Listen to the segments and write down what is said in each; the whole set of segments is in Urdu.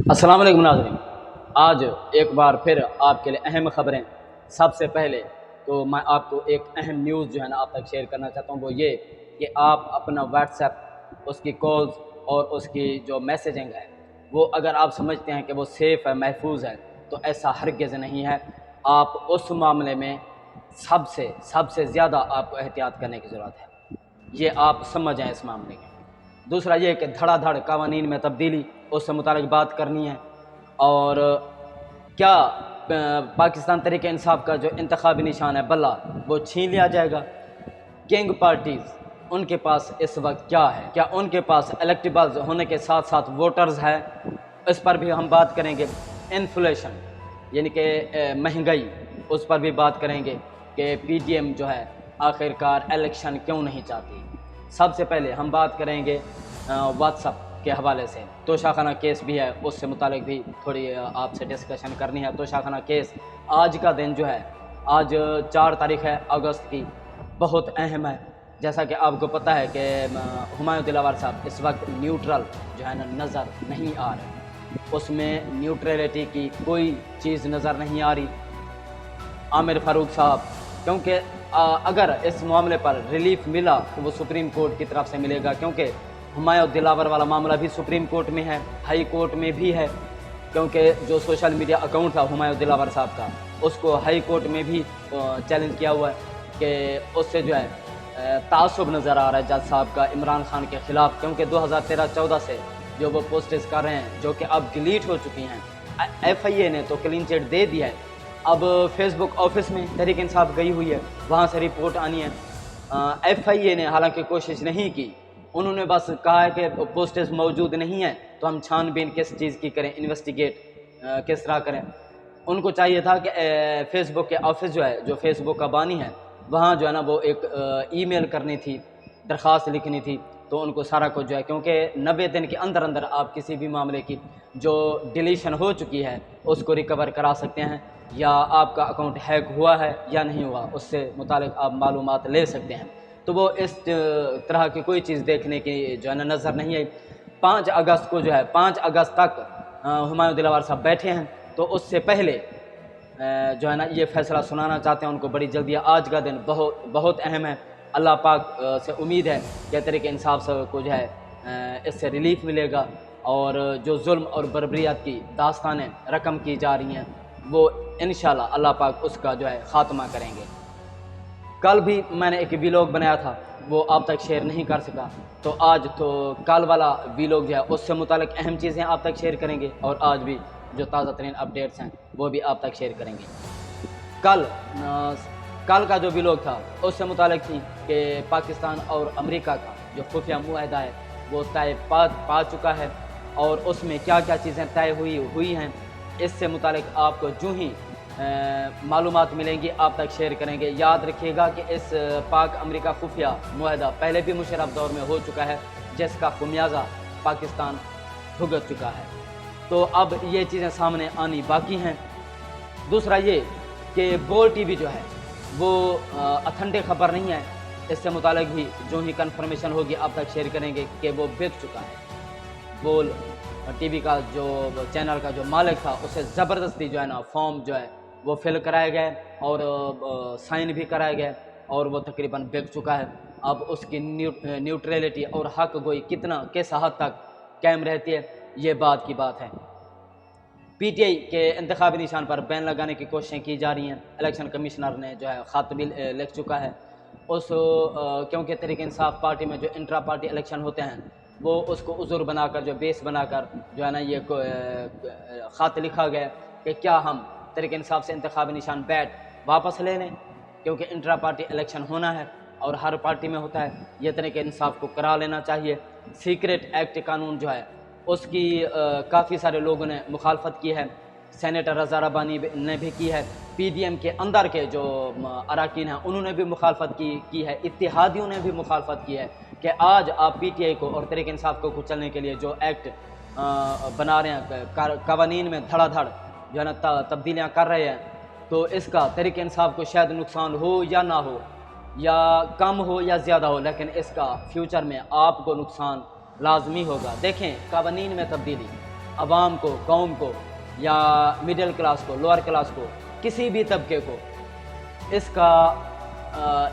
السلام علیکم ناظرین، آج ایک بار پھر آپ کے لیے اہم خبریں۔ سب سے پہلے تو میں آپ کو ایک اہم نیوز جو ہے نا آپ تک شیئر کرنا چاہتا ہوں، وہ یہ کہ آپ اپنا واٹس ایپ، اس کی کالز اور اس کی جو میسیجنگ ہے وہ اگر آپ سمجھتے ہیں کہ وہ سیف ہے، محفوظ ہے، تو ایسا ہرگز نہیں ہے۔ آپ اس معاملے میں سب سے زیادہ آپ کو احتیاط کرنے کی ضرورت ہے، یہ آپ سمجھ جائیں اس معاملے میں۔ دوسرا یہ کہ دھڑا دھڑ قوانین میں تبدیلی، اس سے متعلق بات کرنی ہے۔ اور کیا پاکستان تحریک انصاف کا جو انتخابی نشان ہے بلہ، وہ چھین لیا جائے گا؟ کنگ پارٹیز، ان کے پاس اس وقت کیا ہے؟ کیا ان کے پاس الیکٹیبلز ہونے کے ساتھ ساتھ ووٹرز ہے؟ اس پر بھی ہم بات کریں گے۔ انفلیشن یعنی کہ مہنگائی، اس پر بھی بات کریں گے کہ پی ٹی ایم جو ہے آخرکار الیکشن کیوں نہیں چاہتی۔ سب سے پہلے ہم بات کریں گے واٹس ایپ کے حوالے سے۔ توشہ خانہ کیس بھی ہے، اس سے متعلق بھی تھوڑی آپ سے ڈسکشن کرنی ہے۔ توشہ خانہ کیس، آج کا دن جو ہے، آج 4 تاریخ ہے اگست کی، بہت اہم ہے۔ جیسا کہ آپ کو پتہ ہے کہ ہمایوں دلاور صاحب اس وقت نیوٹرل جو ہے نا نظر نہیں آ رہے، اس میں نیوٹرلٹی کی کوئی چیز نظر نہیں آ رہی۔ عامر فاروق صاحب، کیونکہ اگر اس معاملے پر ریلیف ملا تو وہ سپریم کورٹ کی طرف سے ملے گا، کیونکہ ہمایوں دلاور والا معاملہ بھی سپریم کورٹ میں ہے، ہائی کورٹ میں بھی ہے، کیونکہ جو سوشل میڈیا اکاؤنٹ تھا ہمایوں دلاور صاحب کا، اس کو ہائی کورٹ میں بھی چیلنج کیا ہوا ہے کہ اس سے جو ہے تعصب نظر آ رہا ہے جج صاحب کا عمران خان کے خلاف، کیونکہ 2013-14 سے جو وہ پوسٹس کر رہے ہیں جو کہ اب ڈیلیٹ ہو چکی ہیں۔ ایف آئی اے نے تو کلین چٹ دے دیا ہے، اب فیس بک آفس میں تحریک انصاف گئی ہوئی ہے، وہاں سے رپورٹ آنی ہے۔ ایف آئی اے نے حالانکہ کوشش نہیں کی، انہوں نے بس کہا ہے کہ پوسٹرز موجود نہیں ہیں تو ہم چھان بین کس چیز کی کریں، انویسٹیگیٹ کس طرح کریں۔ ان کو چاہیے تھا کہ فیس بک کے آفس جو ہے، جو فیس بک کا بانی ہے، وہاں جو ہے نا وہ ایک ای میل کرنی تھی، درخواست لکھنی تھی، تو ان کو سارا کچھ جو ہے، کیونکہ 90 دن کے اندر اندر آپ کسی بھی معاملے کی جو ڈیلیشن ہو چکی ہے اس کو ریکور کرا سکتے ہیں، یا آپ کا اکاؤنٹ ہیک ہوا ہے یا نہیں ہوا، اس سے متعلق آپ معلومات لے سکتے ہیں۔ تو وہ اس طرح کی کوئی چیز دیکھنے کی جو ہے نا نظر نہیں آئی۔ 5 اگست کو جو ہے، 5 اگست تک ہمایوں دلاور صاحب بیٹھے ہیں، تو اس سے پہلے جو ہے نا یہ فیصلہ سنانا چاہتے ہیں ان کو بڑی جلدی ہے۔ آج کا دن بہت اہم ہے، اللہ پاک سے امید ہے کہ تحریک انصاف کو جو ہے اس سے ریلیف ملے گا، اور جو ظلم اور بربریت کی داستانیں رقم کی جا رہی ہیں وہ انشاءاللہ اللہ پاک اس کا جو ہے خاتمہ کریں گے۔ کل بھی میں نے ایک ویلوگ بنایا تھا، وہ آپ تک شیئر نہیں کر سکا، تو آج تو کل والا ویلوگ جو ہے اس سے متعلق اہم چیزیں آپ تک شیئر کریں گے، اور آج بھی جو تازہ ترین اپڈیٹس ہیں وہ بھی آپ تک شیئر کریں گے۔ کل کا جو ویلوگ تھا اس سے متعلق تھی کہ پاکستان اور امریکہ کا جو خفیہ معاہدہ ہے وہ طے پا چکا ہے، اور اس میں کیا کیا چیزیں طے ہوئی ہیں، اس سے متعلق آپ کو جو ہی معلومات ملیں گی آپ تک شیئر کریں گے۔ یاد رکھیے گا کہ اس پاک امریکہ خفیہ معاہدہ پہلے بھی مشرف دور میں ہو چکا ہے، جس کا خمیازہ پاکستان بھگت چکا ہے، تو اب یہ چیزیں سامنے آنی باقی ہیں۔ دوسرا یہ کہ بول ٹی وی جو ہے وہ اتھنٹک خبر نہیں ہے، اس سے متعلق بھی جو ہی کنفرمیشن ہوگی آپ تک شیئر کریں گے کہ وہ بک چکا ہے۔ بول ٹی وی کا جو چینل کا جو مالک تھا اسے زبردستی جو ہے نا فارم جو ہے وہ فل کرائے گئے اور سائن بھی کرائے گئے، اور وہ تقریباً بک چکا ہے۔ اب اس کی نیوٹرلٹی اور حق گوئی کس حد تک قائم رہتی ہے، یہ بات کی بات ہے۔ پی ٹی آئی کے انتخابی نشان پر بین لگانے کی کوششیں کی جا رہی ہیں، الیکشن کمشنر نے جو ہے خط بھی لکھ چکا ہے کیونکہ تحریک انصاف پارٹی میں جو انٹرا پارٹی الیکشن ہوتے ہیں وہ اس کو عذر بنا کر، جو بیس بنا کر جو ہے نا یہ خط لکھا گیا کہ کیا ہم تحریک انصاف سے انتخابی نشان بیٹ واپس لے لیں، کیونکہ انٹرا پارٹی الیکشن ہونا ہے اور ہر پارٹی میں ہوتا ہے، یہ تحریک انصاف کو کرا لینا چاہیے۔ سیکریٹ ایکٹ قانون جو ہے اس کی کافی سارے لوگوں نے مخالفت کی ہے، سینیٹر رضا ربانی نے بھی کی ہے، پی ڈی ایم کے اندر کے جو اراکین ہیں انہوں نے بھی مخالفت کی ہے، اتحادیوں نے بھی مخالفت کی ہے کہ آج آپ پی ٹی آئی کو اور تحریک انصاف کو کچلنے کے لیے جو ایکٹ بنا رہے ہیں، قوانین میں دھڑا دھڑ جو ہے نا تبدیلیاں کر رہے ہیں، تو اس کا تحریک انصاف کو شاید نقصان ہو یا نہ ہو، یا کم ہو یا زیادہ ہو، لیکن اس کا فیوچر میں آپ کو نقصان لازمی ہوگا۔ دیکھیں قوانین میں تبدیلی عوام کو، قوم کو یا مڈل کلاس کو، لوور کلاس کو، کسی بھی طبقے کو اس کا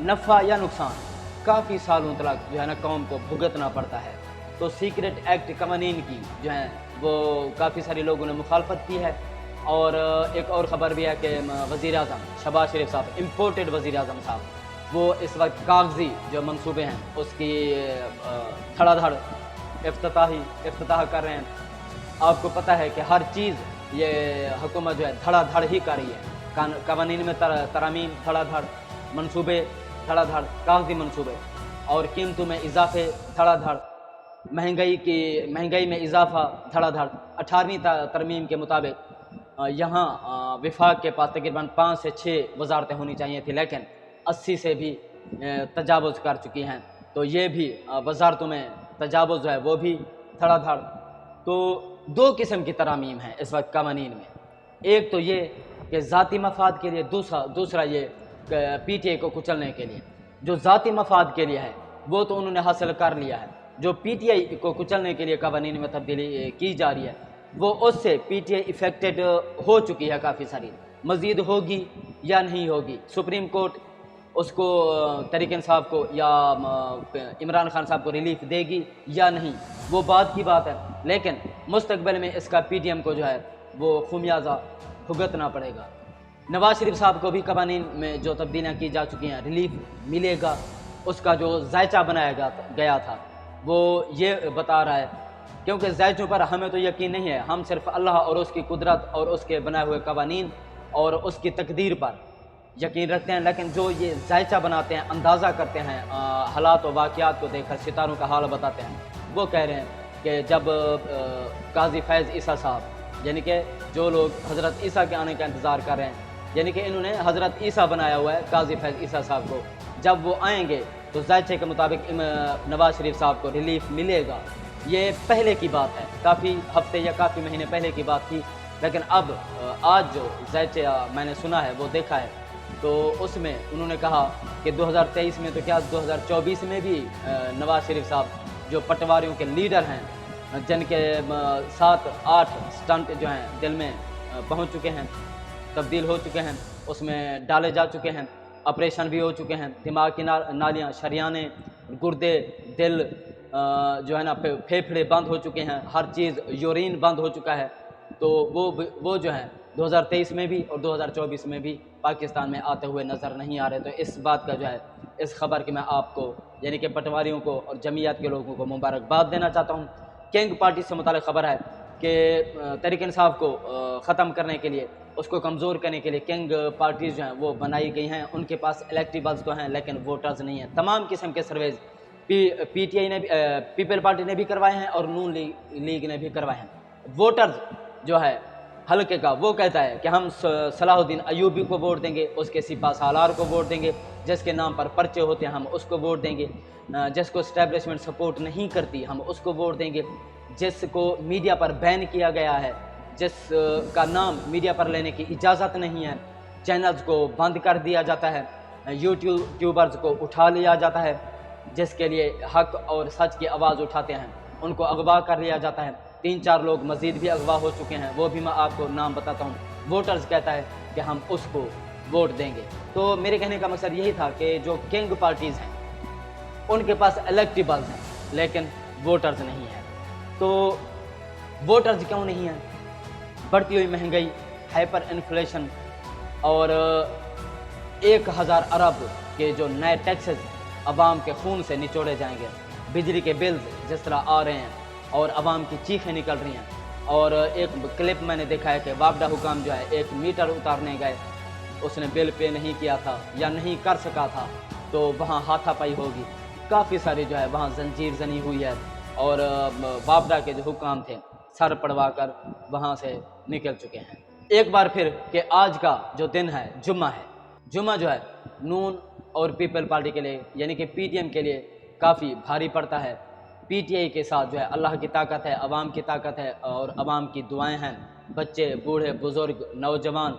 نفع یا نقصان کافی سالوں تک جو ہے نا قوم کو بھگتنا پڑتا ہے۔ تو سیکرٹ ایکٹ قوانین کی جو ہیں وہ کافی سارے لوگوں نے مخالفت کی ہے۔ اور ایک اور خبر بھی ہے کہ وزیر اعظم شہباز شریف صاحب، امپورٹڈ وزیر اعظم صاحب، وہ اس وقت کاغذی جو منصوبے ہیں اس کی دھڑا دھڑ افتتاح کر رہے ہیں۔ آپ کو پتہ ہے کہ ہر چیز یہ حکومت جو ہے دھڑا دھڑ ہی کر رہی ہے، قوانین میں ترامیم دھڑا دھڑ، منصوبے دھڑا دھڑ، کاغذی منصوبے، اور قیمتوں میں اضافے دھڑا دھڑ، مہنگائی میں اضافہ دھڑا دھڑ۔ 18ویں ترمیم کے مطابق یہاں وفاق کے پاس تقریباً 5 سے 6 وزارتیں ہونی چاہیے تھی، لیکن 80 سے بھی تجاوز کر چکی ہیں۔ تو یہ بھی وزارتوں میں تجاوز جو ہے وہ بھی دھڑا دھڑ۔ تو 2 قسم کی ترامیم ہیں اس وقت قوانین میں، ایک تو یہ کہ ذاتی مفاد کے لیے، دوسرا یہ پی ٹی آئی کو کچلنے کے لیے۔ جو ذاتی مفاد کے لیے ہے وہ تو انہوں نے حاصل کر لیا ہے، جو پی ٹی آئی کو کچلنے کے لیے قوانین میں تبدیلی کی جا رہی ہے وہ اس سے پی ٹی آئی افیکٹڈ ہو چکی ہے کافی ساری، مزید ہوگی یا نہیں ہوگی، سپریم کورٹ اس کو طریق انصاف کو یا عمران خان صاحب کو ریلیف دے گی یا نہیں، وہ بات کی بات ہے، لیکن مستقبل میں اس کا پی ڈی ایم کو جو ہے وہ خمیازہ بھگتنا پڑے گا۔ نواز شریف صاحب کو بھی قوانین میں جو تبدیلیاں کی جا چکی ہیں ریلیف ملے گا، اس کا جو ذائچہ بنایا گیا تھا وہ یہ بتا رہا ہے، کیونکہ ذائچوں پر ہمیں تو یقین نہیں ہے، ہم صرف اللہ اور اس کی قدرت اور اس کے بنائے ہوئے قوانین اور اس کی تقدیر پر یقین رکھتے ہیں، لیکن جو یہ ذائچہ بناتے ہیں، اندازہ کرتے ہیں، حالات و واقعات کو دیکھ کر ستاروں کا حال بتاتے ہیں، وہ کہہ رہے ہیں کہ جب قاضی فیض عیسیٰ صاحب، یعنی کہ جو لوگ حضرت عیسیٰ کے آنے کا انتظار کر رہے ہیں، یعنی کہ انہوں نے حضرت عیسیٰ بنایا ہوا ہے قاضی فیض عیسیٰ صاحب کو، جب وہ آئیں گے تو ذائچے کے مطابق نواز شریف صاحب کو ریلیف ملے گا۔ یہ پہلے کی بات ہے، کافی ہفتے یا کافی مہینے پہلے کی بات تھی، لیکن اب آج جو ذائچہ میں نے سنا ہے وہ دیکھا ہے تو اس میں انہوں نے کہا کہ 2023 میں تو کیا 2024 میں بھی نواز شریف صاحب جو پٹواریوں کے لیڈر ہیں، جن کے 7-8 سٹنٹ جو ہیں دل میں پہنچ چکے ہیں، تبدیل ہو چکے ہیں، اس میں ڈالے جا چکے ہیں، آپریشن بھی ہو چکے ہیں، دماغ کی نالیاں، شریانے، گردے، دل جو ہے نا پھیپھڑے بند ہو چکے ہیں، ہر چیز، یورین بند ہو چکا ہے، تو وہ جو ہے 2023 میں بھی اور 2024 میں بھی پاکستان میں آتے ہوئے نظر نہیں آ رہے۔ تو اس بات کا جو ہے، اس خبر کی میں آپ کو یعنی کہ پٹواریوں کو اور جمعیت کے لوگوں کو مبارکباد دینا چاہتا ہوں۔ کنگ پارٹی سے متعلق خبر ہے کہ تحریک انصاف کو ختم کرنے کے لیے، اس کو کمزور کرنے کے لیے کنگ پارٹیز جو ہیں وہ بنائی گئی ہیں، ان کے پاس الیکٹیبلز تو ہیں لیکن ووٹرز نہیں ہیں۔ تمام قسم کے سرویز پی ٹی آئی نے بھی، پیپل پارٹی نے بھی کروائے ہیں اور نون لیگ نے بھی کروائے ہیں۔ ووٹرز جو ہے حلقے کا وہ کہتا ہے کہ ہم صلاح الدین ایوبی کو ووٹ دیں گے، اس کے سپاہ سالار کو ووٹ دیں گے، جس کے نام پر پرچے ہوتے ہیں ہم اس کو ووٹ دیں گے، جس کو اسٹیبلشمنٹ سپورٹ نہیں کرتی ہم اس کو ووٹ دیں گے، جس کو میڈیا پر بین کیا گیا ہے، جس کا نام میڈیا پر لینے کی اجازت نہیں ہے، چینلز کو بند کر دیا جاتا ہے، یوٹیوبرز کو اٹھا لیا جاتا ہے، جس کے لیے حق اور سچ کی آواز اٹھاتے ہیں ان کو اغوا کر لیا جاتا ہے۔ 3-4 لوگ مزید بھی اغوا ہو چکے ہیں، وہ بھی میں آپ کو نام بتاتا ہوں۔ ووٹرز کہتا ہے کہ ہم اس کو ووٹ دیں گے۔ تو میرے کہنے کا مقصد یہی تھا کہ جو کنگ پارٹیز ہیں ان کے پاس الیکٹیبلز ہیں لیکن ووٹرز نہیں ہیں۔ تو ووٹرز کیوں نہیں ہیں؟ بڑھتی ہوئی مہنگائی، ہائپر انفلیشن اور 1000 ارب کے جو نئے ٹیکسز عوام کے خون سے نچوڑے جائیں گے، بجلی کے بلز جس طرح آ رہے ہیں اور عوام کی چیخیں نکل رہی ہیں۔ اور ایک کلپ میں نے دیکھا ہے کہ وابڈہ حکام جو ہے 1 میٹر اتارنے گئے، اس نے بل پے نہیں کیا تھا یا نہیں کر سکا تھا تو وہاں ہاتھا پائی ہوگی، کافی ساری جو ہے وہاں زنجیر زنی ہوئی ہے، اور وابڈہ کے جو حکام تھے سر پڑوا کر وہاں سے نکل چکے ہیں۔ ایک بار پھر کہ آج کا جو دن ہے جمعہ جو ہے نون اور پیپل پارٹی کے لیے یعنی کہ پی ٹی ایم کے لیے کافی بھاری پڑتا ہے۔ پی ٹی آئی کے ساتھ جو ہے اللہ کی طاقت ہے، عوام کی طاقت ہے اور عوام کی دعائیں ہیں، بچے، بوڑھے، بزرگ، نوجوان،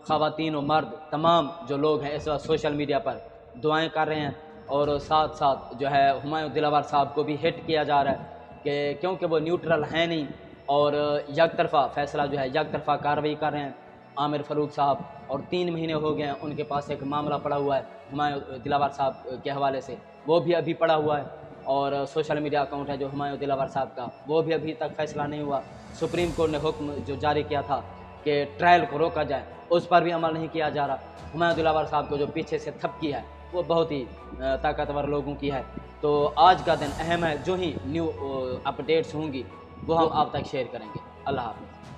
خواتین و مرد، تمام جو لوگ ہیں اس وقت سوشل میڈیا پر دعائیں کر رہے ہیں، اور ساتھ ساتھ جو ہے ہمایوں دلاور صاحب کو بھی ہٹ کیا جا رہا ہے کہ کیونکہ وہ نیوٹرل ہیں نہیں اور یک طرفہ فیصلہ جو ہے یک طرفہ کارروائی کر رہے ہیں عامر فاروق صاحب، اور 3 مہینے ہو گئے ہیں ان کے پاس ایک معاملہ پڑا ہوا ہے ہمایوں دلاور صاحب کے حوالے سے، وہ بھی ابھی پڑا ہوا ہے، اور سوشل میڈیا اکاؤنٹ ہے جو ہمایوں دلاور صاحب کا، وہ بھی ابھی تک فیصلہ نہیں ہوا۔ سپریم کورٹ نے حکم جو جاری کیا تھا کہ ٹرائل کو روکا جائے، اس پر بھی عمل نہیں کیا جا رہا۔ ہمایوں دلاور صاحب کو جو پیچھے سے تھپکی ہے وہ بہت ہی طاقتور لوگوں کی ہے۔ تو آج کا دن اہم ہے، جو ہی نیو اپڈیٹس ہوں گی وہ ہم آپ تک شیئر کریں گے۔ اللہ حافظ۔